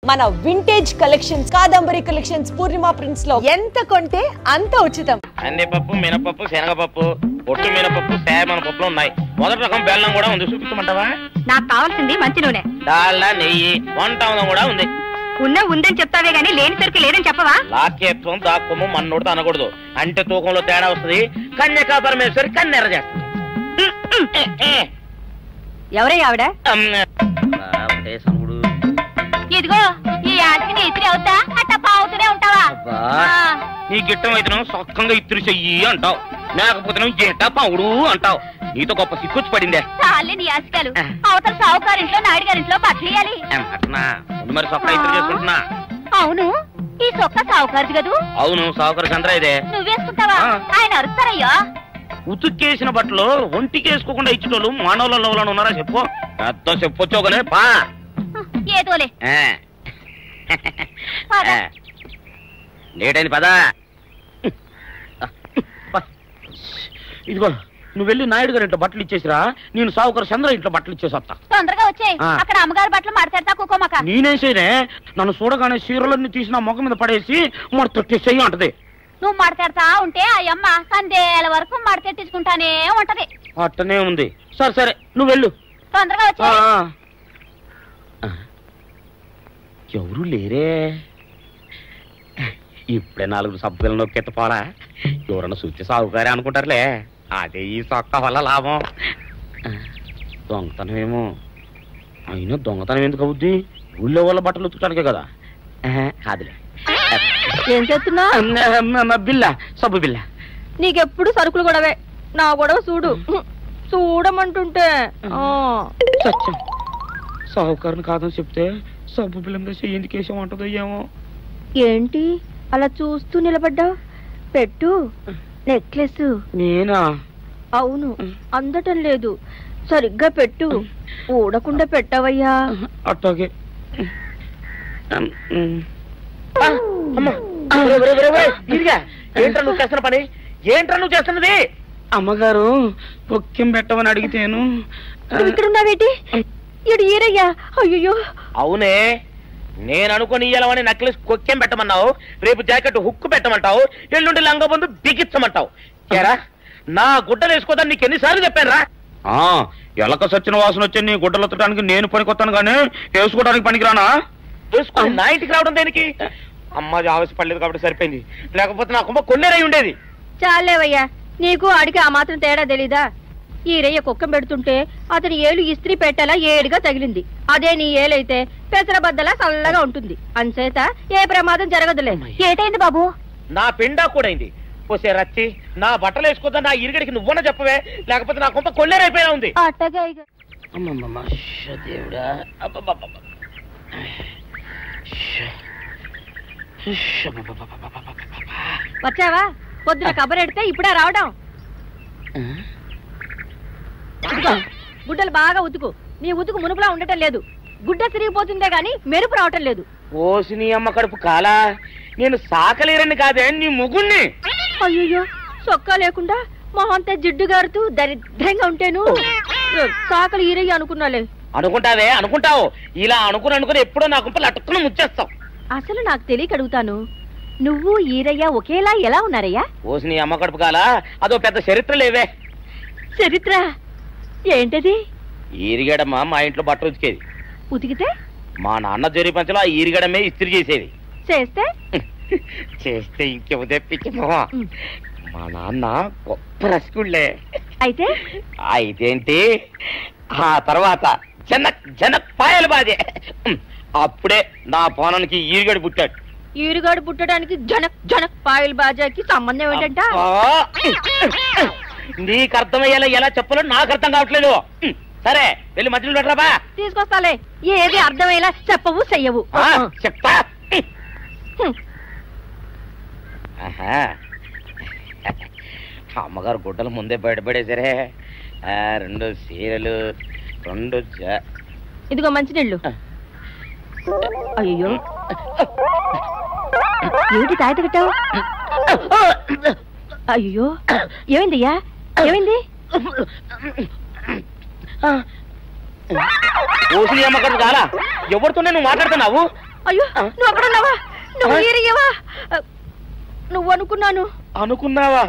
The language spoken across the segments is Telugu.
మన వింటేజ్ కలెక్షన్స్ కాదంబరి కలెక్షన్స్ పూర్ణిమ ప్రింట్స్ లో ఎంత కొంటే అంత ఉచితం. కందిపప్పు, మినపప్పు, శనగపప్పు, పొట్టు మినపప్పు, సేమన పప్పులు ఉన్నాయి. మొదటి రకం బెల్లం కూడా ఉంది, చూపించమంటావా? నాకు కావాల్సింది మంచి నూనె, డాల్డా, నెయ్యి, వంట కూడా ఉంది. ఉందని చెప్తావే గానీ లేని సరికి లేదని చెప్పవా? లాక్యత్వం దాక్కుము మన్నోడితో అనకూడదు, అంటే తూకంలో తేడా వస్తుంది. కన్యకా పరమేశ్వరి కన్నెర చేస్తుంది. ఎవరై ఆవిడ? ఇదిగో ఈ ఆటకి ఇస్త్రీ అవుతా అట్ట పావుతూనే ఉంటావా? నీ గిట్టం అయితే సొక్కంగా ఇత్తురు చెయ్యి అంటావు, లేకపోతే గేట పావుడు అంటావు. నీతో గొప్ప సిక్కుచ్చి పడిందే. చాలే నీ ఆశకాలు. అవతల సావుకారింట్లో నాయుడు గారింట్లో బట్టలు ఇయ్యాలి. మరి సొక్క ఇత్తురు చేసుకుంటున్నా. అవును, ఈ సొక్క సావుకారిది కదూ? అవును, సావుకారు చంద్ర ఇదే. నువ్వేసుకుంటావా? ఆయన అరుస్తారయ్యా. ఉతుక్కేసిన బట్టలు ఒంటికి వేసుకోకుండా ఇచ్చేటోళ్ళు మానవులలో ఉన్నారా చెప్పు? పెద్ద చెప్పొచ్చోగలే పా. ఏదోలే లేటైంది పదా. ఇదిగో నువ్వు వెళ్ళి నాయుడు గారి ఇంట్లో బట్టలు ఇచ్చేసిరా, నేను సావుకారు చంద్ర ఇంట్లో బట్టలు ఇచ్చేసి వస్తా. తొందరగా వచ్చాయి, అక్కడ అమ్మగారి బట్టలు మాడతాడతా కుకోమక. నేనేం చేయనే, నన్ను చూడగానే చీరలన్నీ తీసిన మొక్క మీద పడేసి మడతెట్టేసేయి అంటది. నువ్వు మడతెడతా ఉంటే ఆ అమ్మ సందేల వరకు మడతెట్టించుకుంటానే ఉంటది. అట్టనే ఉంది. సరే సరే నువ్వు వెళ్ళు, తొందరగా వచ్చా. ఎవరు లేరే, ఇప్పుడే 4 సబ్బులు నొక్కెత్త పోరా. ఎవరన్నా చూస్తే సాగుకారే అనుకుంటారులే. అదే ఈ సొక్క వల్ల లాభం. దొంగతనం ఏమో, అయినా దొంగతనం ఎందుకు అవుద్ది? ఊళ్ళో వాళ్ళ బట్టలు ఉతుకడానికే కదా. అదిలే. ఏం చేస్తున్నా? బిల్ల, సబ్బు బిల్ల. నీకెప్పుడు సరుకులు గొడవే. నా గొడవ చూడు, చూడమంటుంటే. సత్యం, సాహుకారుని కాదని చెప్తే సబ్బు బిల్ల మీద ఎందుకు వేసామంటదో ఏమో. ఏంటి అలా చూస్తూ నిలబడ్డావు? పెట్టు నెక్లెస్. నేనా? అవును, అందటం లేదు. సరిగ్గా పెట్టు, ఊడకుండా పెట్టవయ్యా. అట్టాగే. ఏంట్రా నువ్వు చేస్తున్న పని? ఏంట్రా నువ్వు చేస్తున్నది? అమ్మగారు పొక్కెం పెట్టమని అడిగితేను. ఇక్కడ ఉన్నావేటి? ఇడు ఈరయ్యా. అయ్యో. అవునే, నేను అనుకుని ఇయ్యాలని నక్లెస్ కొక్కెం పెట్టమన్నావు, రేపు జాకెట్ హుక్కు పెట్టమంటావు, ఎల్లుండి లంగబందు బిగించమంటావు. ఏరా, నా గుడ్డలు వేసుకోదాన్ని నీకు ఎన్నిసార్లు చెప్పానురా? ఎలక సచ్చిన వాసన వచ్చి నీ గుడ్డలు ఎత్తడానికి నేను పనికొత్తాను కానీ వేసుకోవడానికి పనికిరానా? వేసుకుని నా ఇంటికి రావడం దేనికి? అమ్మాది ఆవేశపడలేదు కాబట్టి సరిపోయింది, లేకపోతే నా కుమ్మ కొన్నేరై ఉండేది. చాలేవయ్యా, నీకు అడిగి ఆ మాత్రం తేడా తెలీదా? ఈ రయ్య కుక్కం పెడుతుంటే అతని ఏలు ఇస్త్రీ పెట్టేలా ఏడుగా తగిలింది. అదే నీ ఏలైతే పెసరబద్దలా చల్లగా ఉంటుంది. అంచేత ఏ ప్రమాదం జరగదులే. ఏటైంది బాబు? నా పిండా కూడా అయింది. పోసే రచ్చి, నా బట్టలు వేసుకోద్దా నా ఇరుగడికి నువ్వన్నా చెప్పవే, లేకపోతే నా కొంత కొల్లేరైపోయినా ఉంది. వచ్చావా? పొద్దున కబరెడితే ఇప్పుడే రావడం. గుడ్డలు బాగా ఉతుకు. నీ ఉతుకు మునుపులా ఉండటం లేదు. గుడ్డ తిరిగిపోతుందే గాని మెరుపు రావటం లేదు. ఓసి నీ అమ్మ కడుపు కాలా, నేను సాకలేరని కాదే నీ ముగుణ్ణి. అయ్యో, సొక్కా లేకుండా మొహంతా జిడ్డు గారుతూ దరిద్రంగా ఉంటేను సాకలు ఈరయ్య అనుకున్నాలే. అనుకుంటావే, అనుకుంటావు. ఇలా అనుకుని ఎప్పుడో నా గుంపలు అటుక్కుని ముచ్చేస్తావు. అసలు నాకు తెలియక అడుగుతాను, నువ్వు ఈరయ్య ఒకేలా ఎలా ఉన్నారయ్యా? ఓసి నీ అమ్మ కడుపు కాలా, అదో పెద్ద చరిత్ర లేవే. చరిత్ర ఏంటది? ఈరిగడమ్మ మా ఇంట్లో బట్టలు ఉతికేది. ఉతికితే మా నాన్న జరి పంచలో ఆ ఈరిగడమే ఇస్త్రీ చేసేది. చేస్తే ఇంకెవ తెప్పించమో. మా నాన్న గొప్ప రసికుళ్ళే. అయితేంటి, ఆ తర్వాత జనక్ పాయలు బాధే. అప్పుడే నా పోనానికి ఈరిగడు పుట్టాడు. ఈరిగాడు పుట్టడానికి జనక్ పాయలు బాజాకి సంబంధం ఏంటంట? నీకు అర్థమయ్యేలా ఎలా చెప్పాలో నాకు అర్థం కావట్లేదు. సరే వెళ్ళి మధ్యలో పెట్టరాబా. తీసుకొస్తాలే. ఏది అర్థమయ్యేలా చెప్పవు చెయ్యవు. చెప్తా. అమ్మగారు గుడ్డలు ముందే బయటపడేసరే. 2 చీరలు, 2 ఇదిగో మంచినీళ్ళు. అయ్యో, ఏంటి తాయత కట్టావు? అయ్యో, ఏమైందయ్యా? ఏమైంది? ఓసి అమ్మగారు చాలా ఎవరితోనే నువ్వు మాట్లాడుతున్నావు? అయ్యో నువ్వు అక్కడున్నావా? నువ్వు ఈరయ్యవా? నువ్వు అనుకున్నావా?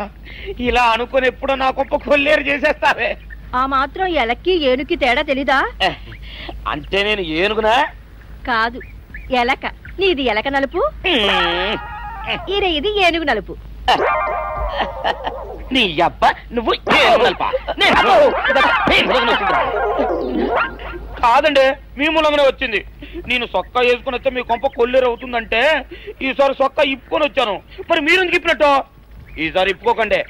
ఇలా అనుకుని ఎప్పుడో నా గొప్ప కొల్లేరు చేసేస్తావే. ఆ మాత్రం ఎలక్కి ఏనుకి తేడా తెలీదా? అంటే నేను ఏనుగునా? కాదు, ఎలక. నీది ఎలక నలుపు, ఇది ఏనుగు నలుపు. నీ అబ్బ నువ్వు కాదండి, మీ మూలంగానే వచ్చింది. నేను సొక్క వేసుకుని వచ్చా మీ కొంప కొల్లేరు అవుతుందంటే ఈసారి సొక్క ఇప్పుకొని వచ్చాను. మరి మీరు ఎందుకు ఇప్పినట్టు? ఈసారి ఇప్పుకోకండి.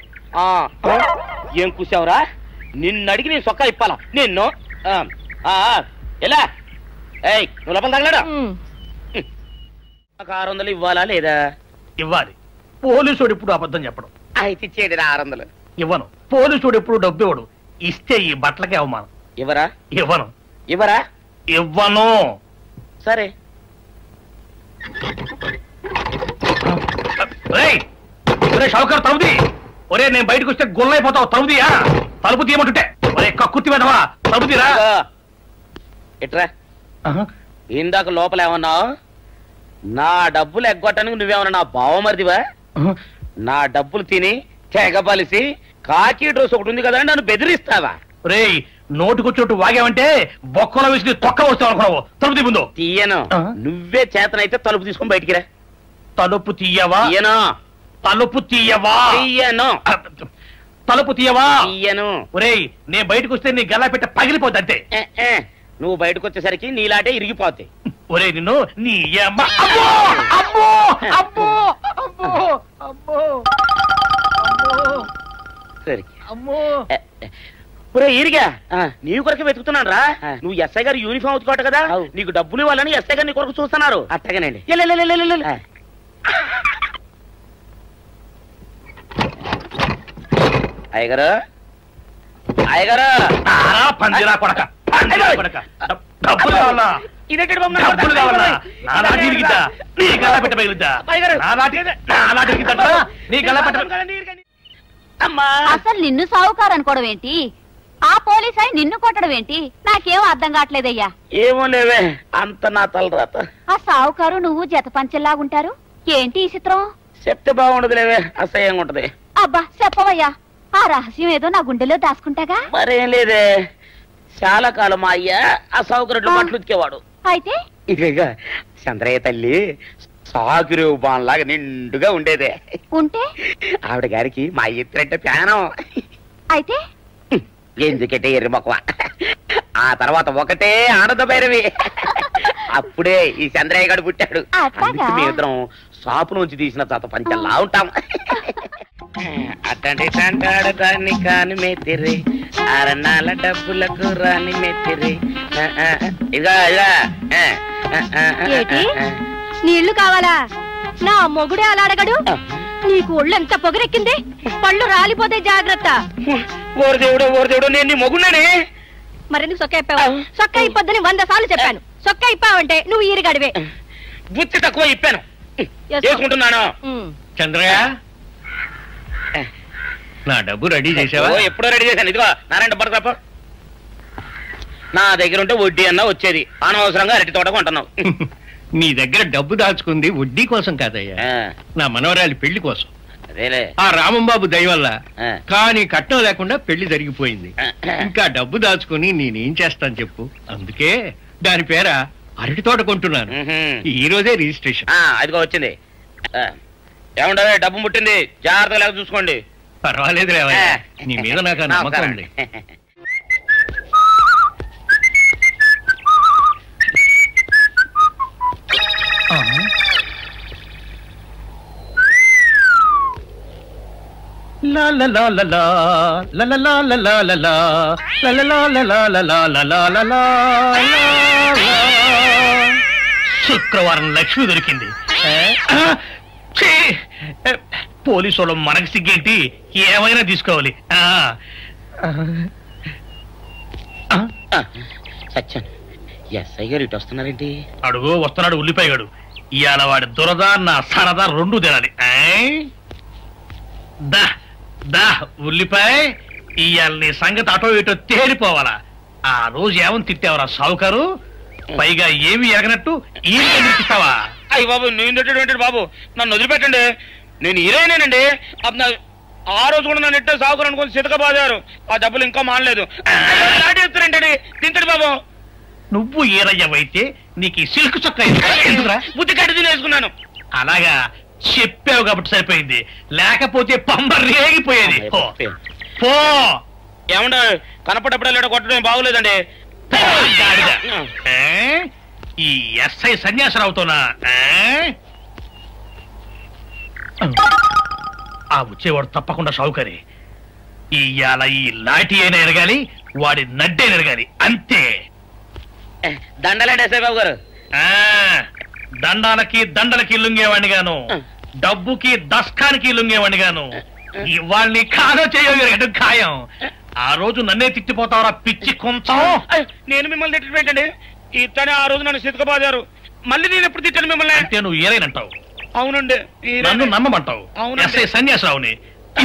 ఏం కూసావురా? నిన్ను అడిగి నేను సొక్క ఇప్పాలా నిన్ను? ఎలా నువ్వు లోపల తగలడా? 600 ఇవ్వాలా లేదా? ఇవ్వాలి. పోలీసుడు ఇప్పుడు అబద్ధం చెప్పడం. అయితే ఇచ్చేది 600. ఇవ్వను. పోలీసుడు ఎప్పుడు డబ్బు ఇవ్వడు. ఇస్తే ఈ బట్టలకే అవమానం. ఇవ్వరా? ఇవ్వను. సరే. షౌకర్ తలుపుది. ఒరే నేను బయటకు వస్తే గొల్లైపోతావు. తలుపుదియా? తలుపు తీయమంటుంటే ఒరే కక్కుర్తి వెదవా, తలుపుదిరా. ఎట్రా ఇందాక లోపల ఏమన్నావు? నా డబ్బులు ఎగ్గొట్టడానికి నువ్వేమన్నా నా బావమరిదివా? నా డబ్బులు తిని తెగబలిసి కాకి డ్రెస్ ఒకటి ఉంది కదా నన్ను బెదిరిస్తావా? రే నోటుకొచ్చోటు వాగావంటే బొక్కలో వేసి తొక్క వస్తావు అనుకున్నావు. తలుపు తీ ముందు. తీయను. నువ్వే చేతనైతే తలుపు తీసుకొని బయటికి రా. తలుపు తీయవా? తలుపు తీయవా? తలుపు తీయవా? తీయను. ఒరేయ్ నేను బయటకు వస్తే నీ గల్లా పెట్ట పగిలిపోద్ది అంతే. నువ్వు బయటకు వచ్చేసరికి నీలాటే ఇరిగిపోతాయి. ఒరే నిన్ను నీ ఇరిగా నీ కొరకు వెతుకుతున్నాను రా. నువ్వు ఎస్ఐ గారు యూనిఫామ్ అవుతుకోట కదా, నీకు డబ్బులు ఇవ్వాలని ఎస్ఐ గారు నీ కొరకు చూస్తున్నారు. అట్టగానండి. అయ్యగారు పందిరా కొడక, డబ్బులు కావాలా? డబ్బులు కావాలా? నా నాటి ఇరిగిద్దా? నీ గల్లా పెట్ట పగిలిద్దా? నా నాటి ఇరిగిద్దా? నీ గల్లా పెట్ట. అసలు నిన్ను సావుకారు అనుకోవడం ఏంటి? ఆ పోలీస్ అయి నిన్ను కొట్టడం ఏంటి? నాకేం అర్థం కావట్లేదయ్యా. ఏమో లేవే, అంత నా తలరాత. ఆ సావుకారు నువ్వు జత పంచెల్లాగుంటారు ఏంటి ఈ చిత్రం? చెప్తే బాగుండదు లేవే, అసహ్యంగా ఉంటది. అబ్బా చెప్పవయ్యా, ఆ రహస్యం ఏదో నా గుండెలో దాచుకుంటాగా. మరేం లేదే, చాలా కాలం మా అయ్య ఆ సౌకర్యం బట్టలు ఉతికేవాడు. అయితే ఇక చంద్రయ్య తల్లి సాగురేవు బాన్లాగా నిండుగా ఉండేదే. ఉంటే ఆవిడ గారికి మా ఎత్తురంటే ప్యానం. అయితే ఎందుకంటే ఎర్రి మొక్కవ. ఆ తర్వాత ఒకటే ఆనంద భైరవి. అప్పుడే ఈ చంద్రయ్య గారు పుట్టాడు. మేమిద్దరం షాపు నుంచి తీసిన తాత పంచల్లా ఉంటాం. అట్టండి అంటాడు దాన్ని కాని మెత్తిరి, అరణాల డబ్బులకు రాని మెత్తిరి. ఇదిగా నీళ్లు కావాలా? నా మొగుడే అలా అడగడు. నీకు ఒళ్ళు ఎంత పొగరెక్కింది, పళ్ళు రాలిపోతే జాగ్రత్త. ఓరు దేవుడు నేను నీ మొగుడనే. మరెందుకు సొక్క ఇప్పావు? సొక్క ఇప్పొద్దని 100 సార్లు చెప్పాను. సొక్క ఇప్పావంటే నువ్వు ఈరిగడివే. బుద్ధి తక్కువ ఇప్పాను, చేసుకుంటున్నాను. చంద్రయ్య నా డబ్బు రెడీ చేసావా? ఎప్పుడో రెడీ చేశాను. ఇదిగో నారాయణ డబ్బు తప్ప నా దగ్గర ఉంటే వడ్డీ అన్నా వచ్చేది. అనవసరంగా అరటి తోట కొంటున్నావు. నీ దగ్గర డబ్బు దాచుకుంది వడ్డీ కోసం కాదయ్యా, నా మనవరాలి పెళ్లి కోసం. అదేలే, ఆ రామంబాబు దయ వల్ల. కానీ కట్నం లేకుండా పెళ్లి జరిగిపోయింది. ఇంకా డబ్బు దాచుకుని నేనేం చేస్తాను చెప్పు. అందుకే దాని పేర అరటి తోట కొంటున్నాను. ఈ రోజే రిజిస్ట్రేషన్. అదిగో వచ్చింది. ఏముండవే, డబ్బు ముట్టింది, జాగ్రత్తగా లేక చూసుకోండి. పర్వాలేదు రేవయ్య, నీ మీద నాకు నమ్మకం ఉంది. శుక్రవారం లక్ష్మి దొరికింది. పోలీసు వాళ్ళు మనకి సిగ్గేంటి, ఏమైనా తీసుకోవాలి. సత్యం, ఎస్ఐ గారు ఇటు వస్తున్నారేంటి? అడుగు వస్తున్నాడు ఉల్లిపాయగాడు. ఇవాళ వాడి దురద నా సరదా రెండు తినాలి. దా దా ఉల్లిపాయ, ఇవాళ నీ సంగతి అటో ఇటో తేలిపోవాలా. ఆ రోజు ఏమని తిట్టావరా సావుకారు? పైగా ఏమి ఎరగనట్టు ఈస్తావా? అయ్యి బాబు నేను తిట్టేటువంటి బాబు, నన్ను వదిలిపెట్టండి. నేను హీరోయినేనండి. ఆ రోజు కూడా నన్ను ఎట్టే సాగురు అనుకుని సితకబాదారు. ఆ డబ్బులు ఇంకా మానలేదు. చెప్తారేంటండి? తింటడు బాబు. నువ్వు ఈరయ్యవైతే నీకు సిల్క్ చొక్క ఎందుకురా? బుద్ధి కట్టి తినేసుకున్నాను. అలాగా చెప్పావు కాబట్టి సరిపోయింది, లేకపోతే పంబ రేగిపోయేది. పో. ఏమంటే కనపడప్పుడే లేడ కొట్టడం బాగోలేదండి. ఈ ఎస్ఐ సన్యాసరావుతోనా? ఆ వచ్చేవాడు తప్పకుండా షావుకరి. ఇవాళ ఈ లాఠీ అయినా ఎరగాలి, వాడి నడ్డే ఎరగాలి, అంతే. దండలేండి ఎస్ఐ బాబు గారు. దండాలకి దండలకి లొంగేవాడిని గాను, డబ్బుకి దస్కానికి లొంగేవాడిని గాను. ఇవాళ్ళని కాదో చేయడం ఖాయం. ఆ రోజు నన్నే తిట్టిపోతావరా పిచ్చి కొంచెం. నేను మిమ్మల్ని తిట్టండి. ఇతనే ఆ రోజు నన్ను సితకబాదారు. మళ్ళీ నేను ఎప్పుడు తిట్టాను మిమ్మల్ని? అంటే నువ్వు ఏరైనంటావు, అవునండి. నన్ను నమ్మమంటావు. ఎస్ఐ సన్యాసరావుని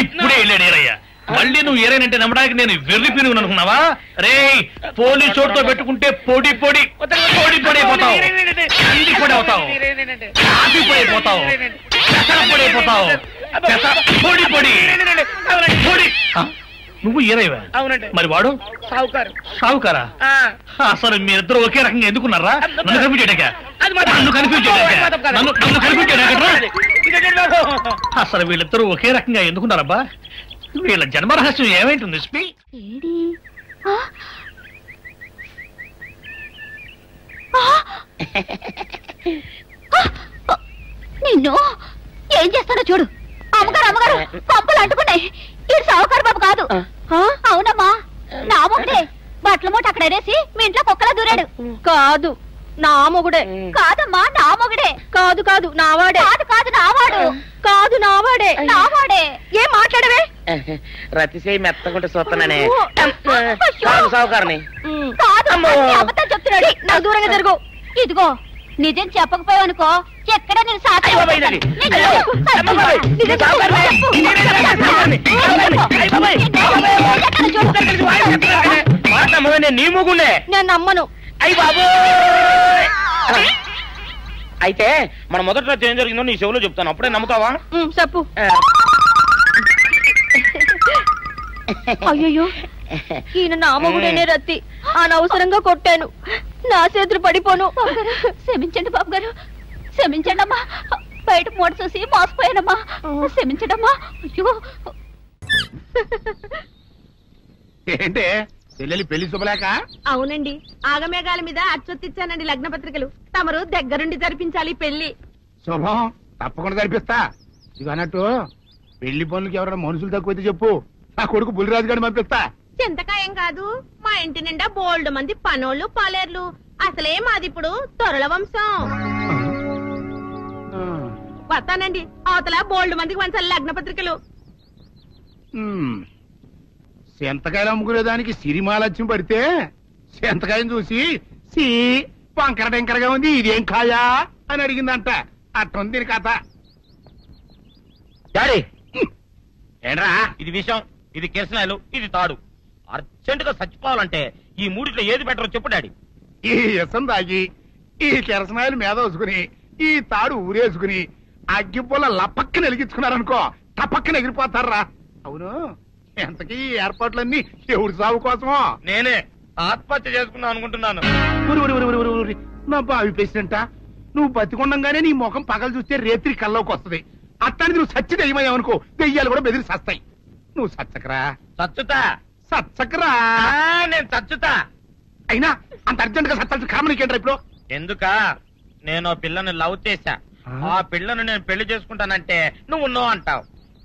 ఇప్పుడే వెళ్ళాడు ఏరయ్య. మళ్ళీ నువ్వు ఏరైనంటే నమ్మడానికి నేను వెర్రి పిరుగు అనుకున్నావా? రే, పోలీసు చోటుతో పెట్టుకుంటే పొడి పొడి పొడి పొడి అయిపోతావు, ఇంటి పొడి అవుతావు, కాఫీ పొడి అయిపోతావు, పెసర పొడి అయిపోతావు, పొడి పొడి పొడి. నువ్వు ఏరైవా? అవునండి. మరి వాడు సావుకారు. సావుకారా? అసలు మీరిద్దరు ఒకే రకంగా ఎందుకున్నారా? నన్ను కనిపించాక అసలు వీళ్ళిద్దరూ ఒకే రకంగా ఎందుకున్నారబ్బా? వీళ్ళ జన్మ రహస్యం ఏమైంటుంది? నిన్ను ఏం చేస్తానో చూడు. అమ్మగారు అమ్మగారు పంపులు అంటుకున్నాయి. ఇది సావుకారు బాబు కాదు. అవునమ్మా, నా మొగుడే. బట్టల మూట అక్కడ ఎరేసి మీ ఇంట్లో కుక్కలా దూరాడు. కాదు, నా మొగుడే. కాదమ్మా, నా మొగుడే. కాదు కాదు, నావాడే. కాదు కాదు, నావాడు. కాదు, నావాడే. నావాడే. ఏం మాట్లాడవే? రతిసేయి మెత్తకుంటే చూస్తున్నానే. సావుకారని కాదు, అబద్ధం చెప్తున్నాడు. నాకు దూరంగా జరుగు. ఇదిగో, నిజం చెప్పకపోయావనుకో ఎక్కడ నేను సాక్షి. నీ ముగుండే నేను నమ్మను. అయ్యి బాబు. అయితే మన మొదటి రాత్రి ఏం జరిగిందో నీ చెవులో చెప్తాను, అప్పుడే నమ్ముతావా? చెప్పు. అయ్యో, ఈయన నా మొగుడేనే రత్తి. అనవసరంగా కొట్టాను, నా చేతులు పడిపోను. క్షమించండి బాబు గారు, క్షమించండి అమ్మా. బయట మూట చూసి మోసపోయానమ్మా, క్షమించండి అమ్మా. అయ్యో, ఏంటే చెల్లెలి పెళ్లి శుభలేక? అవునండి, ఆగమేఘాల మీద అచ్చొత్తిచ్చానండి లగ్న పత్రికలు. తమరు దగ్గరుండి జరిపించాలి పెళ్లి. శుభం, తప్పకుండా జరిపిస్తా. ఇక అన్నట్టు పెళ్లి పనులకి ఎవరైనా మనుషులు తక్కువైతే చెప్పు, నా కొడుకు బుల్లిరాజు గారిని పంపిస్తా. చింతకాయం కాదు, మా ఇంటి నిండా బోల్డ్ మంది పనోళ్ళు పాలేర్లు. అసలే మాది ఇప్పుడు తొరల వంశం. వస్తానండి, అవతల బోల్డ్ మందికి వంచాలి లగ్న పత్రికలు. సెంతకాయలు అమ్ముకునేదానికి సిరిమాలత్యం పడితే సెంతకాయని చూసి సి వంకర టెంకరగా ఉంది, ఇదేం కాయా అని అడిగిందంట. అట్టుంది దీని కథ. డాడీ, ఏంట్రా ఇది విషయం, ఇది కిరసనాయలు, ఇది తాడు. అర్జెంట్ గా చచ్చిపోవాలంటే ఈ మూడిట్లో ఏది బెటర్ చెప్పు డాడీ. ఈ ఇసం తాగి ఈ కిరసనాయలు మీద వేసుకుని ఈ తాడు ఊరేసుకుని అగ్గిపుల్ల లపక్కన వెలిగించుకున్నారనుకో, టపక్కన ఎగిరిపోతారా. అవును, ఎంతకీ ఈ ఏర్పాట్లన్నీ ఎవరి సాగు కోసమో? నేనే ఆత్మహత్య చేసుకున్నాను అనుకుంటున్నాను. నా బావి పేసినంట, నువ్వు బతికొండంగానే నీ ముఖం పగలు చూస్తే రేత్రి కల్లోకి వస్తుంది. అట్టానికి నువ్వు సచ్చి దెయ్యమయ్యావనుకో, దెయ్యాలు కూడా బెదిరి సస్తాయి. నువ్వు సచ్చకరా. చచ్చుతా. సచ్చకరా. నేను చచ్చుతా. అయినా అంత అర్జెంట్ గా సత్తాల్సిన కారణం నీకేంట్రా ఇప్పుడు? ఎందుక, నేను పిల్లని లవ్ చేశా. ఆ పిల్లను నేను పెళ్లి చేసుకుంటానంటే నువ్వు నో అంటావు.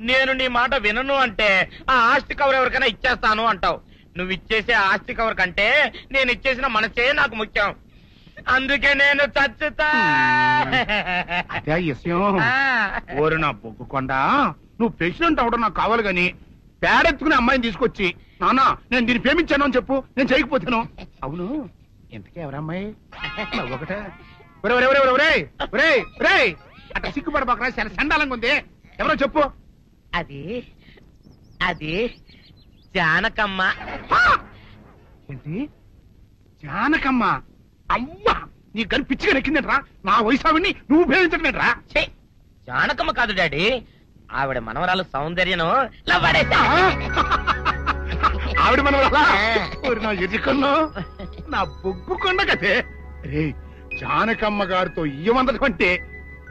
నేను నీ మాట వినను అంటే ఆ ఆస్తి కవర్ ఎవరికైనా ఇచ్చేస్తాను అంటావు. నువ్వు ఇచ్చేసే ఆస్తి కవర్ కంటే నేను ఇచ్చేసిన మనసే నాకు ముఖ్యం. అందుకే నేను చచ్చుతా. అదే విషయం. ఓరు నా బొగ్గుకొండ, నువ్వు ప్రెసిడెంట్ అవడం నాకు కావాలి గాని పేడెత్తుకునే అమ్మాయిని తీసుకొచ్చి నానా నేను దీన్ని ప్రేమించాను అని చెప్పు, నేను చేయకపోతాను. అవును, ఎంతకే ఎవరమ్మాయి? ఒకటే అట్లా సిగ్గుపడబాకరా, చాలా సండాలంగా ఉంది. ఎవరో చెప్పు. అది అది జానకమ్మ. ఏంటి జానకమ్మ? అమ్మా నీ గని పిచ్చిగా నెక్కిందంట్రా. నా వయసు ఆవిడ్ని నువ్వు ప్రేమించడమేట్రా? జానకమ్మ కాదు డాడీ, ఆవిడ మనవరాలు సౌందర్యను ఆవిడ మనవరాలా? నా ఎదుకుల్లో నా బొగ్గు కొండ కదే. రే జానకమ్మ గారితో ఇయ్యమందడం అంటే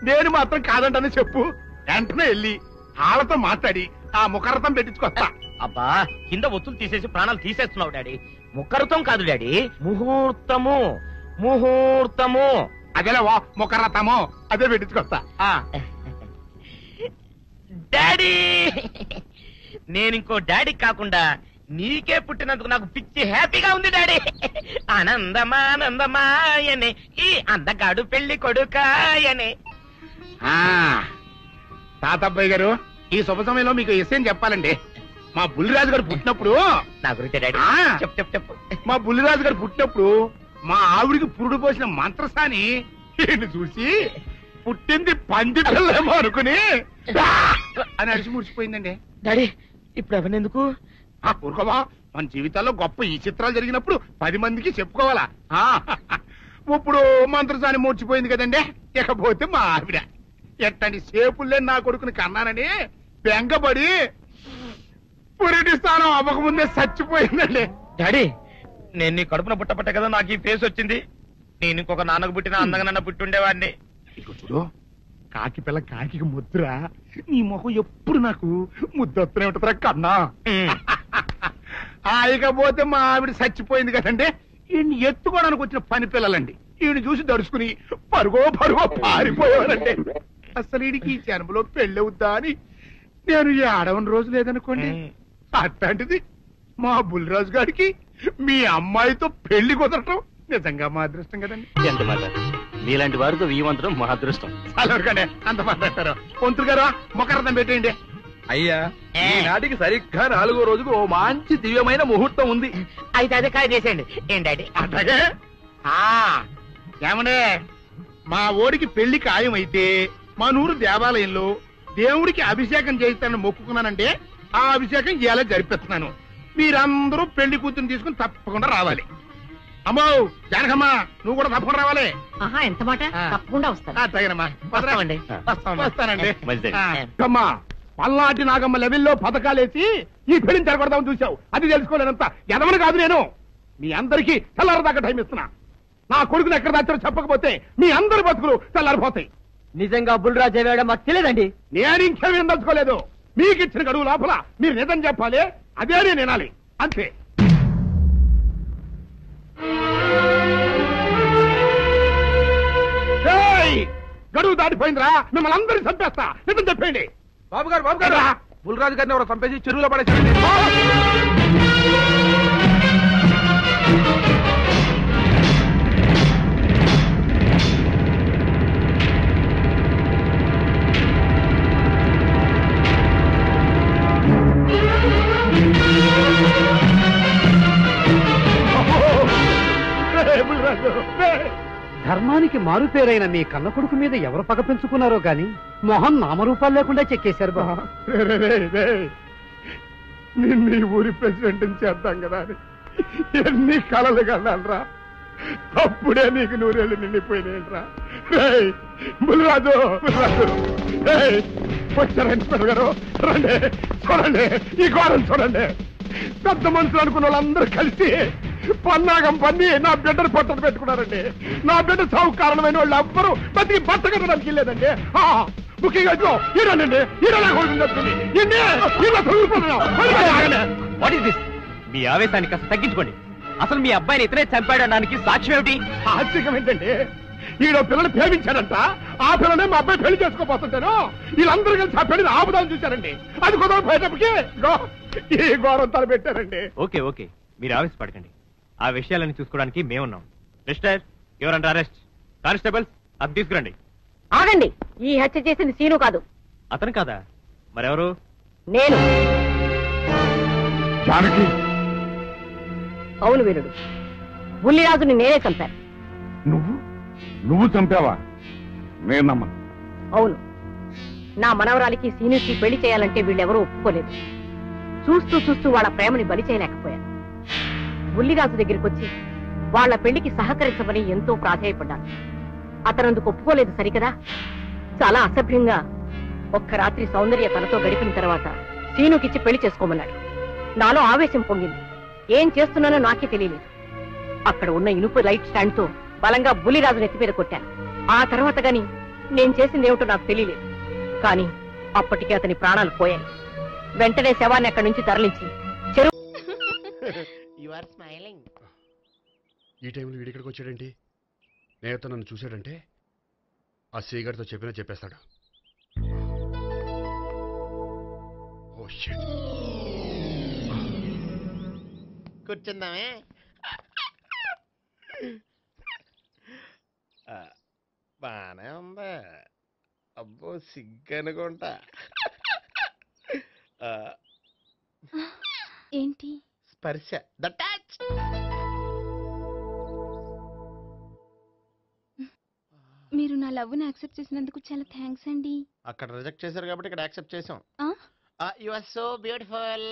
నేను మాత్రం కాదంటని చెప్పు. వెంటనే వెళ్ళి వాళ్ళతో మాట్లాడి ఆ ముఖరథం పెట్టించుకొస్తా. అబ్బా కింద ఒత్తులు తీసేసి ప్రాణాలు తీసేస్తున్నావు డాడీ. ముఖరథం కాదు డాడీ, ముహూర్తము. ముహూర్తము అదేలా ముఖరథము, అదే పెట్టించుకొస్తా. డాడీ నేను ఇంకో డాడీ కాకుండా నీకే పుట్టినందుకు నాకు పిచ్చి హ్యాపీగా ఉంది డాడీ. ఆనందమానందమాయనే ఈ అందగాడు పెళ్లి కొడుకాయనే. తాతబ్బాయి గారు, ఈ శుభ సమయంలో మీకు విషయం చెప్పాలండి. మా బుల్లిరాజు గారు పుట్టినప్పుడు నా గురించి డాడీ చెప్పు. మా బుల్లిరాజు గారు పుట్టినప్పుడు మా ఆవిడికి పురుడు పోసిన మంత్రసాని చూసి పుట్టింది పంది పిల్లేమో అనుకుని అని అడిచి ముడిచిపోయిందండి. డాడీ ఇప్పుడు ఎవరినెందుకు? ఊరుకోవా, మన జీవితాల్లో గొప్ప ఈ చిత్రాలు జరిగినప్పుడు 10 మందికి చెప్పుకోవాలా. ఇప్పుడు మంత్రసాని మూర్చిపోయింది కదండి. ఇకపోతే మా ఆవిడ ఎట్టండి సేపుల్లే నా కొడుకుని కన్నానని బెంగపడి పురిటి స్థానం అవ్వకముందే చచ్చిపోయిందండి. డాడీ నేను నీ కడుపున పుట్టపట్ట కదా నాకు ఈ ఫేస్ వచ్చింది. నేను ఇంకొక నాన్నకు పుట్టిన అందంగా నన్ను పుట్టుండేవాడిని. ఇక చూడు, కాకి పిల్ల కాకి ముద్దురా. నీ మొహం ఎప్పుడు నాకు ముద్దొత్తనే ఉంటుందిరా కన్నా. ఇకపోతే మా ఆవిడ చచ్చిపోయింది కదండి. ఈయన్ని ఎత్తుకోవడానికి వచ్చిన పని పిల్లలండి ఈయన చూసి దడుచుకుని పరుగో పారిపోయేవారండి. అసలు ఈడికి ఈ జన్మలో పెళ్ళవుద్దా అని నేను ఏడవని రోజు లేదనుకోండి. అట్లాంటిది మా బుల్లిరాజు గారికి మీ అమ్మాయితో పెళ్లి కుదరటం నిజంగా మా అదృష్టం కదండి. ఎంత మాట, మీలాంటి వారితో వీయమంతరం మా అదృష్టం. అలాగే అంత మాట్లాడతారు. పొంతులు గారు మొకరథం పెట్టేయండి. అయ్యా ఈనాటికి సరిగ్గా 4వ రోజుకు ఓ మంచి దివ్యమైన ముహూర్తం ఉంది. అయితే అదే కాయ చేసేయండి. ఏంటండి అట్లాగే ఏమనే మా ఓడికి పెళ్లి ఖాయం అయితే మా నూరు దేవాలయంలో దేవుడికి అభిషేకం చేయిస్తానని మొక్కుకున్నానంటే ఆ అభిషేకం ఇలా జరిపిస్తున్నాను. మీరందరూ పెళ్లి కూతురు తీసుకుని తప్పకుండా రావాలి. అమ్మో జానకమ్మ, నువ్వు కూడా తప్పకుండా రావాలి. ఎంత మాట, తప్పకుండా వస్తాను. తగినమ్మా, వస్తానండి. మంచిది. అమ్మా పల్నాటి నాగమ్మ లెవెల్లో పథకాలేసి ఈ పెళ్లిని జరగొడదామని చూసావు. అది తెలుసుకోలేనంత ఎదవని కాదు నేను. మీ అందరికీ తెల్లారదాకా టైం ఇస్తున్నా. నా కొడుకుని ఎక్కడ దాచారో చెప్పకపోతే మీ అందరి బతుకులు తెల్లారిపోతాయి. నిజంగా బుల్రాజు వేయడం మాకు తెలియదండి. నేను ఇంకేమీ దలుచుకోలేదు. మీకు ఇచ్చిన గడువు లోపల మీరు నిజం చెప్పాలి, అదే నేను వినాలి, అంతే. గడువు దాటిపోయిందిరా, మిమ్మల్ని అందరినీ చంపేస్తా. నిజం చెప్పండి. బాబు గారు బుల్రాజు గారిని ఎవరో చంపేసి చెరువులో పడేసి ధర్మానికి మారుపేరైన మీ కన్న కొడుకు మీద ఎవరు పగ పెంచుకున్నారో గాని మొహం నామరూపాలు లేకుండా చెక్కేశారు బా. నిన్ను ఊరి ప్రెసిడెంట్ చేద్దాం కదా అని ఎన్ని కలలు కన్నారా. అప్పుడే నీకు 100 ఏళ్ళు నిండిపోయినాయిరా. బుల్రాజు వచ్చారండి గారు, రండి చూడండి ఈ ఘోరం చూడండి. పెద్ద మనుషులు అనుకున్న వాళ్ళందరూ కలిసి పన్నాగం పన్ని నా బిడ్డను పట్టలు పెట్టుకున్నారండి. నా బిడ్డ సాగు కారణమైన వాళ్ళు ఎవ్వరూ బతికి బట్ట కట్టడానికి లేదండి. ముఖ్యంగా ఈడనండి మీ ఆవేశాన్ని కాస్త తగ్గించుకోండి. అసలు మీ అబ్బాయిని ఇతనే చంపాడడానికి సాక్ష్యం ఏమిటి? ఆశ్చర్యం ఏంటండి, ఈడో పిల్లలు ప్రేమించాడంట. ఆ పిల్లనే మా అబ్బాయి పెళ్లి చేసుకోపోతుంటాను. వీళ్ళందరూ కలిసి ఆ పెళ్లిని ఆపుదాన్ని చూశారండి. అది కుదరపోయేటప్పటికి ఈ ఘోరం తలపెట్టారండి. ఓకే ఓకే, మీరు ఆవేశపడకండి. ఆ విషయాలను చూసుకోవడానికి మేమున్నాం. Mister your under arrest. Constables అది తీసుకురండి. ఆగండి, ఈ హత్య చేసింది సీను కాదు. అతను కాదా? మరెవరు? నేను. జానకి, అవును వీరుడు, బుల్లిరాజుని నేనే చంపాను. నువ్వు చంపావా? నేను నమ్మను. అవును, నా మనవరాలికి సీనుకి పెళ్లి చేయాలంటే వీళ్ళెవరూ ఒప్పుకోలేదు. చూస్తూ చూస్తూ వాళ్ళ ప్రేమని బలి చేయలేకపోయాను. బుల్లిరాజు దగ్గరికి వచ్చి వాళ్ళ పెళ్లికి సహకరించమని ఎంతో ప్రాధాయపడ్డాను. అతనందుకు ఒప్పుకోలేదు సరికదా. చాలా అసభ్యంగా ఒక్క రాత్రి సౌందర్య తనతో గడిపిన తర్వాత సీనుకిచ్చి పెళ్లి చేసుకోమన్నాడు. నాలో ఆవేశం పొంగింది. ఏం చేస్తున్నానో నాకే తెలియలేదు. అక్కడ ఉన్న ఇనుపు లైట్ స్టాండ్ తో బలంగా బులిరాజు నెత్తి మీద కొట్టాను. ఆ తర్వాత గాని నేను చేసిందేమిటో నాకు తెలియలేదు. కానీ అప్పటికే అతని ప్రాణాలు పోయాయి. వెంటనే శవాన్ని అక్కడి నుంచి తరలించి చెరువు. ఈ టైంలో వీడిక్కడికి వచ్చాడేంటి? నేత నన్ను చూశాడంటే ఆ సీగారితో చెప్పినా చెప్పేస్తాడు. Oh shit. కూర్చుందామే. బానే ఉందా? అబ్బో సిగ్గనుకుంటా. ఏంటి? స్పర్శ. The touch. మీరు నా లవ్ ని యాక్సెప్ట్ చేసినందుకు చాలా థ్యాంక్స్ అండి. అక్కడ రిజెక్ట్ చేశారు కాబట్టి ఇక్కడ యాక్సెప్ట్ చేసాం. You are so beautiful.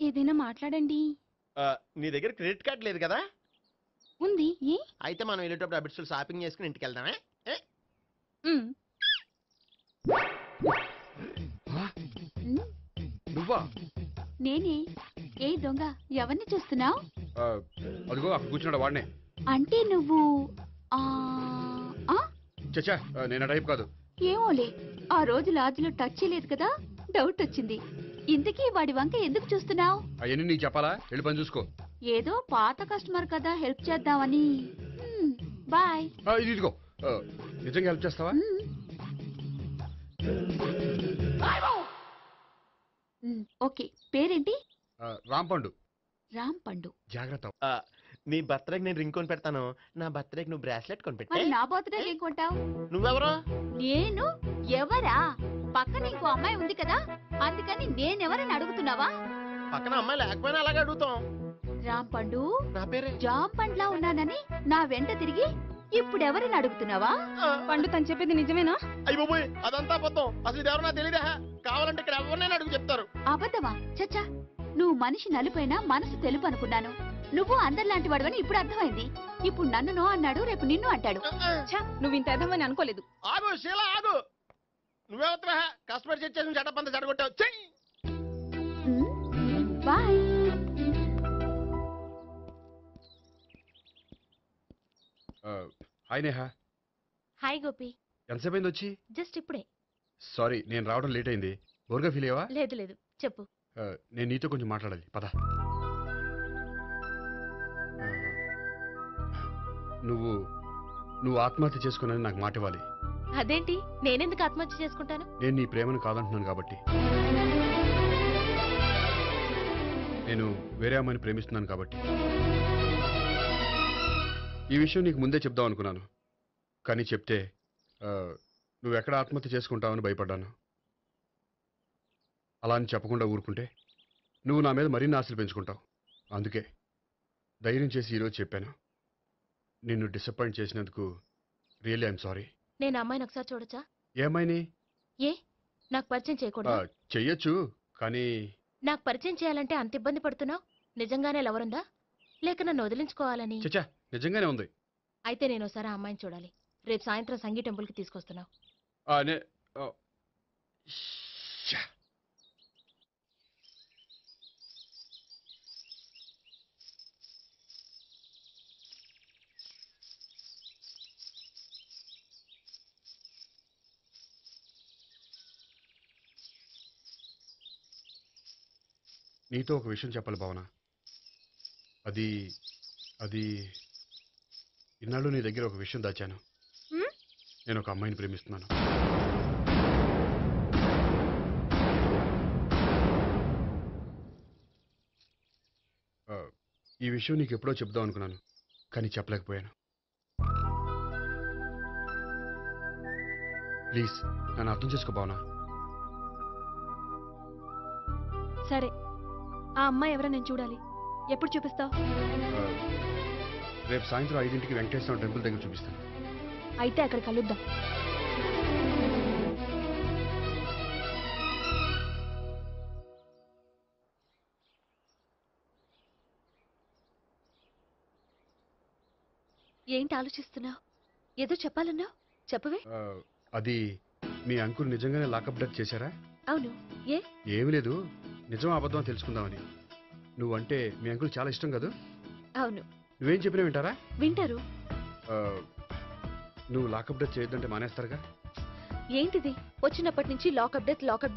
ఏదైనా మాట్లాడండి. నీ దగ్గర క్రెడిట్ కార్డ్ లేదు కదా? ఉంది. ఏ? అయితే మనం వెళ్ళేటప్పుడు అబిట్స్ షాపింగ్ చేసుకుని ఇంటికి వెళ్దామే. నువ్వా? నేనే. ఏ దొంగ, ఎవరిని చూస్తున్నావు? అదిగో అక్కడ కూర్చున్నాడు వాడినే. అంటే నువ్వు చచ్చా, నేను టైప్ కాదు. ఏమోలే, ఆ రోజు లాడ్జ్లో టచ్ చేయలేదు కదా, డౌట్ వచ్చింది. ఇంతకీ వాడి వంక ఎందుకు చూస్తున్నావు? అవన్నీ నీకు చెప్పాలా? వెళ్ళి పని చూసుకో. ఏదో పాత కస్టమర్ కదా, హెల్ప్ చేద్దామని. బాయ్. ఇదిగో, నిజంగా హెల్ప్ చేస్తావా? ఓకే. పేరేంటి? రాంపండు. రాంపండు. జాగ్రత్త. నీ బర్త్డేకి నేను రింగ్ కొని పెడతాను. నా బర్త్డేకి నువ్వు బ్రాస్లెట్ కొని పెట్టు. మరి నా బర్త్డే ఏం కొంటావు? నువ్వెవరు? నేను ఎవరా? పక్కన ఇంకో అమ్మాయి ఉంది కదా, అందుకని నేనెవరని అడుగుతున్నావా? పక్కన అమ్మాయి లేకపోయినా అలాగే అడుగుతాం. రాంపండు, నా పేరే జామ్ పండ్లా ఉన్నానని నా వెంట తిరిగి ఇప్పుడెవరని అడుగుతున్నావా? పండు తను చెప్పేది నిజమేనా? అయ్యి బాబోయ్, అదంతా అబద్ధం. అసలు ఇది ఎవరు నాకు తెలియదా? కావాలంటే ఇక్కడ ఎవరినైనా అడుగు చెప్తారు. అబద్ధమా? చచ్చా, నువ్వు మనిషి నలుపైనా మనసు తెలుపు అనుకున్నాను. నువ్వు అందరిలాంటి వాడవని ఇప్పుడు అర్థమైంది. ఇప్పుడు నన్ను నో అన్నాడు, రేపు నిన్ను అంటాడు. నువ్వు ఇంత అర్థమని అనుకోలేదు. ఆగు శీల, ఆగు. నువ్వెవరా? కస్టమర్ చేసి చెడ్డ చెడగొట్టావు. Bye. Hi Neha. Hi Gopi. ఎంతసేపు అయింది వచ్చి? జస్ట్ ఇప్పుడే. సారీ, నేను రావడం లేట్ అయింది. బోర్గా ఫీల్ అయ్యావా? లేదు లేదు, చెప్పు. నేను నీతో కొంచెం మాట్లాడాలి, పద. నువ్వు ఆత్మహత్య చేసుకున్నానని నాకు మాట ఇవ్వాలి. అదేంటి, నేనెందుకు ఆత్మహత్య చేసుకుంటాను? నేను నీ ప్రేమను కాదంటున్నాను కాబట్టి. నేను వేరే అమ్మాయిని ప్రేమిస్తున్నాను కాబట్టి. ఈ విషయం నీకు ముందే చెప్దాం అనుకున్నాను, కానీ చెప్తే నువ్వు ఎక్కడ ఆత్మహత్య చేసుకుంటావని భయపడ్డాను. అలా అని చెప్పకుండా ఊరుకుంటే నువ్వు నా మీద మరిన్ని ఆశలు పెంచుకుంటావు. అందుకే ధైర్యం చేసి ఈరోజు చెప్పాను. నిన్ను డిసప్పాయింట్ చేసినందుకు రియల్లీ ఐఎమ్ సారీ. నేను అమ్మాయిని ఒకసారి చూడొచ్చా? ఏ అమ్మాయిని? ఏ, నాకు పరిచయం చేయకూడదు? చెయ్యొచ్చు, కానీ నాకు పరిచయం చేయాలంటే అంత ఇబ్బంది పడుతున్నావు? నిజంగానే లవరుందా, లేక నన్ను వదిలించుకోవాలని? చచ్చా, నిజంగానే ఉంది. అయితే నేను ఒకసారి ఆ అమ్మాయిని చూడాలి. రేపు సాయంత్రం సంగీ టెంపుల్కి తీసుకొస్తున్నావు. నీతో ఒక విషయం చెప్పాలి భావన. అది ఇన్నాళ్ళు నీ దగ్గర ఒక విషయం దాచాను. నేను ఒక అమ్మాయిని ప్రేమిస్తున్నాను. ఈ విషయం నీకు ఎప్పుడో చెప్దాం అనుకున్నాను, కానీ చెప్పలేకపోయాను. ప్లీజ్ నన్ను అర్థం చేసుకో భావన. సరే, ఆ అమ్మాయి ఎవరో నేను చూడాలి. ఎప్పుడు చూపిస్తావు? రేపు సాయంత్రం 5ంటికి వెంకటేశ్వర టెంపుల్ దగ్గర చూపిస్తాను. అయితే అక్కడ కలుద్దాం. ఏంటి ఆలోచిస్తున్నావు? ఏదో చెప్పాలన్నావు, చెప్పవే. అది మీ అంకుల్ నిజంగానే లాకప్ డెత్ చేశారా? అవును. ఏమి లేదు, నిజం అబద్ధం తెలుసుకుందామని. నువ్వంటే మీ అంకుల్ చాలా ఇష్టం కదా? అవును. నువ్వేం చెప్పినా వింటారా? వింటారు. నువ్వు లాకప్ డెత్ చేయొద్దంటే మానేస్తారుగా? ఏంటిది వచ్చినప్పటి నుంచి లాకప్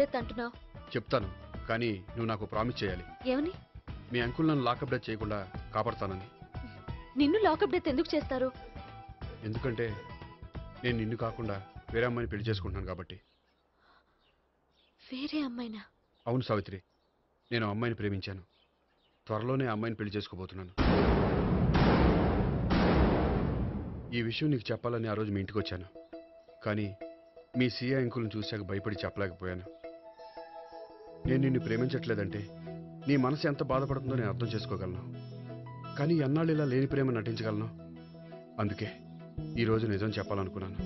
డెత్ అంటున్నావు? చెప్తాను, కానీ నువ్వు నాకు ప్రామిస్ చేయాలి. ఏమని? మీ అంకుల్ నన్ను లాకప్ డెత్ చేయకుండా కాపాడతానని. నిన్ను లాకప్ డెత్ ఎందుకు చేస్తారు? ఎందుకంటే నేను నిన్ను కాకుండా వేరే అమ్మాయిని పెళ్లి చేసుకుంటున్నాను కాబట్టి. వేరే అమ్మాయినా? అవును సావిత్రి, నేను అమ్మాయిని ప్రేమించాను. త్వరలోనే అమ్మాయిని పెళ్లి చేసుకోబోతున్నాను. ఈ విషయం నీకు చెప్పాలని ఆ రోజు మీ ఇంటికి వచ్చాను, కానీ మీ సీఏ అంకుల్ని చూశాక భయపడి చెప్పలేకపోయాను. నేను నిన్ను ప్రేమించట్లేదంటే నీ మనసు ఎంత బాధపడుతుందో నేను అర్థం చేసుకోగలను, కానీ ఎన్నాళ్ళు ఇలా లేని ప్రేమ నటించగలను? అందుకే ఈరోజు నిజం చెప్పాలనుకున్నాను.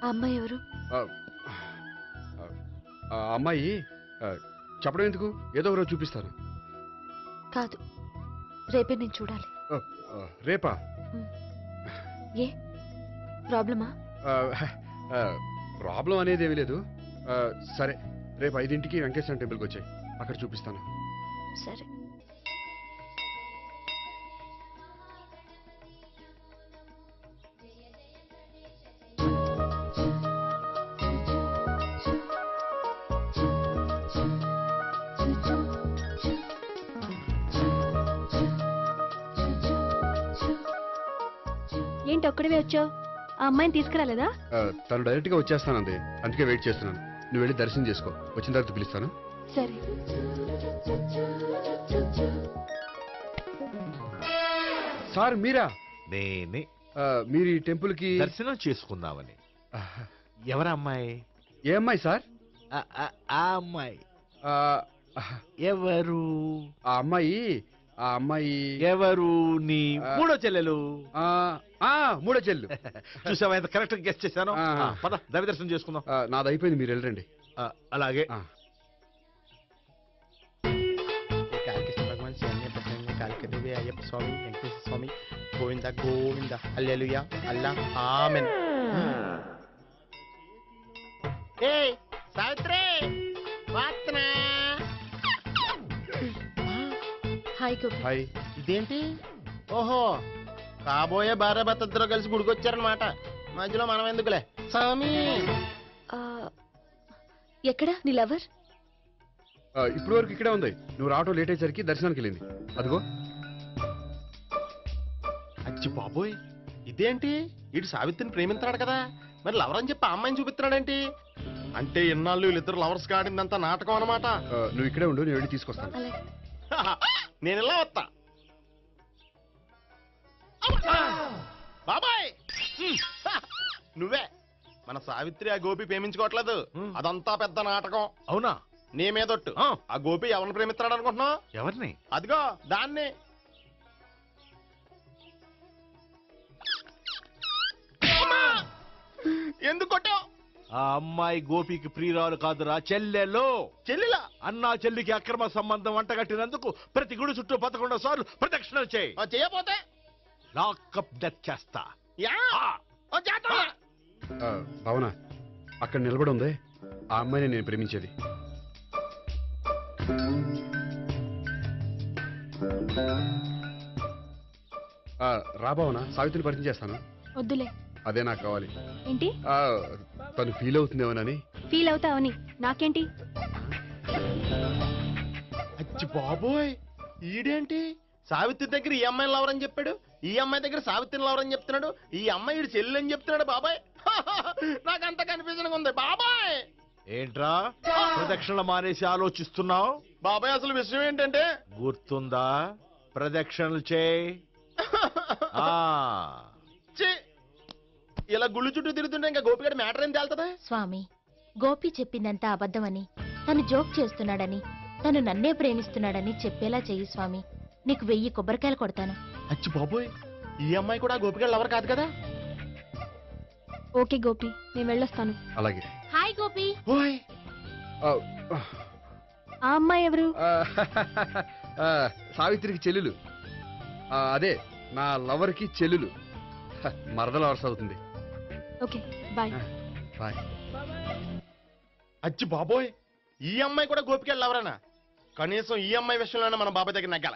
అమ్మాయి ఎవరు? అమ్మాయి చెప్పడం ఎందుకు, ఏదో ఒకరోజు చూపిస్తాను. కాదు, రేపే నేను చూడాలి. రేపా? ఏ ప్రాబ్లమా? ప్రాబ్లం అనేది ఏమీ లేదు. సరే, రేపు 5ంటికి వెంకటేశ్వర టెంపుల్కి వచ్చాయి, అక్కడ చూపిస్తాను. సరే. ఏంటి ఒక్కడివే వచ్చావు? ఆ అమ్మాయిని తీసుకురాలేదా? తను డైరెక్ట్ గా వచ్చేస్తానంది, అందుకే వెయిట్ చేస్తున్నాను. నువ్వు వెళ్ళి దర్శనం చేసుకో, వచ్చిన తర్వాత పిలుస్తాను. సరే. సార్ మీరా? నేనే. మీరు ఈ టెంపుల్ కి దర్శనం చేసుకుందామని. ఎవరు అమ్మాయి? ఏ అమ్మాయి సార్? ఆ అమ్మాయి ఎవరు? ఆ అమ్మాయి ఎవరు? నీ మూడో చెల్లెలు. మూడో చెల్లెలు. చూసావా ఎంత కరెక్ట్ గా గెస్ట్ చేశాను. పద దైవ దర్శనం చేసుకుందాం. నాది అయిపోయింది, మీరు వెళ్ళండి. అలాగే. కాళికృష్ణ భగవాన్ శరణ్య ప్రసన్న కాళికదేవి అయ్యప్ప స్వామి వెంకటేశ్వర స్వామి గోవింద గోవింద హల్లెలూయా అల్లా ఆమెన్. ఏయ్ సావిత్రి వాత్నా. హాయ్ గోపి. హాయ్. ఇదేంటి? ఓహో, కాబోయే భార్య భర్త ఇద్దరు కలిసి గుడికొచ్చారనమాట. మధ్యలో మనం ఎందుకులే స్వామి. ఎక్కడ నీ లవర్? ఇప్పుడు వరకు ఇక్కడే ఉంది. నువ్వు రావటం లేట్ అయ్యేసరికి దర్శనానికి వెళ్ళింది. అదిగో. అచ్చి బాబోయ్, ఇదేంటి? ఇటు సావిత్రిని ప్రేమిస్తున్నాడు కదా, మరి లవర్ అని చెప్పి ఆ అమ్మాయిని చూపిస్తున్నాడేంటి? అంటే ఇన్నాళ్ళు వీళ్ళిద్దరు లవర్స్ కాడిందంతా నాటకం అనమాట. నువ్వు ఇక్కడే ఉండు, నేను వెళ్ళి తీసుకొస్తాను. నేను ఇలా వస్తా. బాబాయ్ నువ్వే మన సావిత్రి ఆ గోపి ప్రేమించుకోవట్లేదు, అదంతా పెద్ద నాటకం. అవునా? నీ మీదొట్టు. ఆ గోపి ఎవరిని ప్రేమిస్తున్నాడు అనుకుంటున్నావు? ఎవరిని? అదిగో దాన్ని. ఎందుకు కొట్టావు? ఆ అమ్మాయి గోపికి ప్రియురాలు కాదురా, చెల్లెలో. చెల్లెలా? అన్నా చెల్లికి అక్రమ సంబంధం వంటగట్టినందుకు ప్రతి గుడి చుట్టూ 11 సార్లు ప్రదక్షిణలు చేయి. చేయపోతే లాకప్ డెత్ చేస్తా. భావన, అక్కడ నిలబడి ఉంది ఆ అమ్మాయిని నేను ప్రేమించేది. రా భావన, సావిత్రిని పరిచయం చేస్తాను. వద్దులే. అదే నాకు కావాలి. ఏంటి? తను ఫీల్ అవుతుందేమోనని. ఫీల్ అవుతావని నాకేంటి? అచ్చి బాబోయ్, ఈడేంటి సావిత్రి దగ్గర ఈ అమ్మాయిని లవర్ అని చెప్పాడు, ఈ అమ్మాయి దగ్గర సావిత్రిని లవర్ అని చెప్తున్నాడు, ఈ అమ్మాయి ఈడు చెల్లి అని చెప్తున్నాడు. బాబాయ్ నాకంత కన్ఫ్యూజన్ ఉంది బాబాయ్. ఏంట్రా ప్రదక్షిణ మానేసి ఆలోచిస్తున్నావు? బాబాయ్ అసలు విషయం ఏంటంటే, గుర్తుందా? ప్రదక్షిణలు చేయి. ఇలా గుళ్ళు చుట్టూ తిరుగుతుంటే ఇంకా గోపిగడ మ్యాటర్ ఏం తేలుతుందా? స్వామి, గోపి చెప్పిందంతా అబద్ధమని, తను జోక్ చేస్తున్నాడని, తను నన్నే ప్రేమిస్తున్నాడని చెప్పేలా చెయ్యి స్వామి. నీకు 1000 కొబ్బరికాయలు కొడతాను. అచ్చి బాబోయ్, ఈ అమ్మాయి కూడా గోపిక లవర్ కాదు కదా? ఓకే గోపి, నేను వెళ్ళొస్తాను. అలాగే. హాయ్ గోపి. ఓయ్ ఆ అమ్మాయి ఎవరు? సావిత్రికి చెల్లెలు. అదే నా లవర్కి చెల్లెలు. మరద లవర్స్ అవుతుంది. Okay bye. బాయ్. అచ్చి బాబోయ్, ఈ అమ్మాయి కూడా గోపిక లవరేనా? కనీసం ఈ అమ్మాయి విషయంలోనే మన బాబాయ్ దగ్గర నగ్గాల.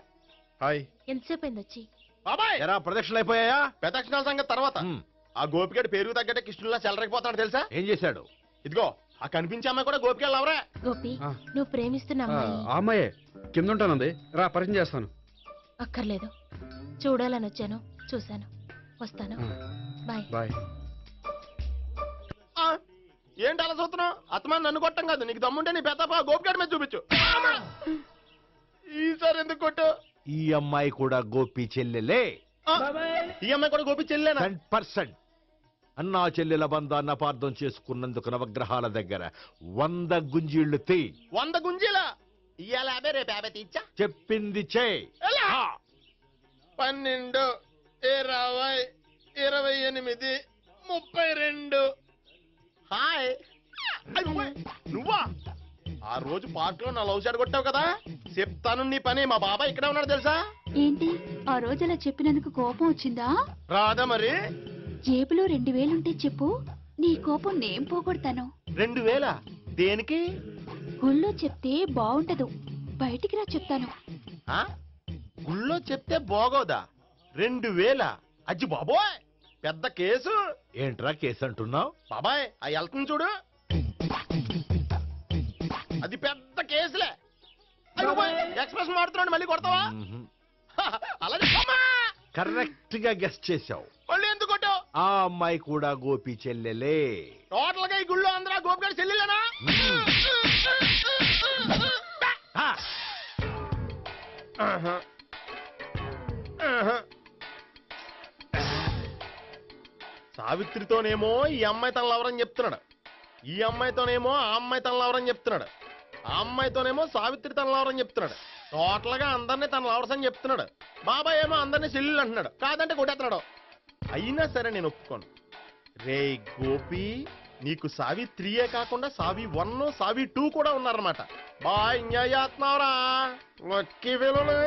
హాయ్. ఎంతసేపు అయింది వచ్చి? బాబాయ్ ఎరా ప్రదక్షిణలు అయిపోయాయా? ప్రదక్షిణాల సంగతి తర్వాత. ఆ గోపికడు పేరు తగ్గట్టే కృష్ణులా చెలరకపోతున్నాడు తెలుసా? ఏం చేశాడు? ఇదిగో ఆ కనిపించే అమ్మాయి కూడా గోపిక లవరే. గోపి, నువ్వు ప్రేమిస్తున్న అమ్మాయి ఆ అమ్మాయే కింద ఉంటానంది. రా పరిచయం చేస్తాను. అక్కర్లేదు, చూడాలని వచ్చాను, చూశాను, వస్తాను. బాయ్. బాయ్. ఏంటి అలా చూస్తున్నావు? అత్తమాని నన్ను కొట్టం కాదు, నీకు దమ్ముంటే నీ పెద్ద గోపికాడి మీద చూపించు. ఈసారి ఎందుకు కొట్టు? ఈ అమ్మాయి కూడా గోపి చెల్లెలే. ఈ అమ్మాయి కూడా గోపి చెల్లెనా? 100%. అన్నా చెల్లెల బంధాన్ని అపార్థం చేసుకున్నందుకు నవగ్రహాల దగ్గర 100 గుంజీళ్లు తీ. 100 గుంజీలా? ఇవాళ 50, రేపు 50 తీచ్చా. చెప్పింది చే. 12, 20, 28, 32. హాయ్. నువ్వా? ఆ రోజు పార్క్ లో నా లవ్ షాట్ కొట్టావు కదా, చెప్తాను నీ పని. మా బాబాయ్ ఇక్కడే ఉన్నాడు తెలుసా? ఏంటి ఆ రోజు అలా చెప్పినందుకు కోపం వచ్చిందా? రాదా మరి? జేబులో 2000 ఉంటే చెప్పు, నీ కోపం నేను పోగొడతాను. 2000? దేనికి? గుళ్ళో చెప్తే బాగుంటదు, బయటికి రా చెప్తాను. గుళ్ళో చెప్తే బాగోదా? 2000? అజ్జి బాబోయ్, పెద్ద కేసు. ఏంట్రా కేసు అంటున్నావు? బాబాయ్ ఆ వెళ్తుంది చూడు, అది పెద్ద కేసులే. ఎక్స్ప్రెస్ మాడుతున్నాడు, మళ్ళీ కొడతావా? అలాగే కరెక్ట్ గా గెస్ట్ చేశావు. మళ్ళీ ఎందుకు కొట్టావు? ఆ అమ్మాయి కూడా గోపి చెల్లెలే. టోటల్ గా ఈ గుళ్ళో అందరూ గోపిగాడి చెల్లెలేనా? సావిత్రితోనేమో ఈ అమ్మాయి తన లవరని చెప్తున్నాడు, ఈ అమ్మాయితోనేమో ఆ అమ్మాయి తన లవరని చెప్తున్నాడు, ఆ అమ్మాయితోనేమో సావిత్రి తన లవరని చెప్తున్నాడు. టోటల్ గా అందరినీ తన లవర్స్ అని చెప్తున్నాడు. బాబాయ్ ఏమో అందరినీ చెల్లెలు అంటున్నాడు, కాదంటే కొట్టేస్తున్నాడు. అయినా సరే నేను ఒప్పుకోను. రే గోపి, నీకు సావిత్రియే కాకుండా సావి 1, సావి 2 కూడా ఉన్నారన్నమాట. బా ఎంజాయ్ చేస్తున్నావురా. లక్కీ పిల్లలు.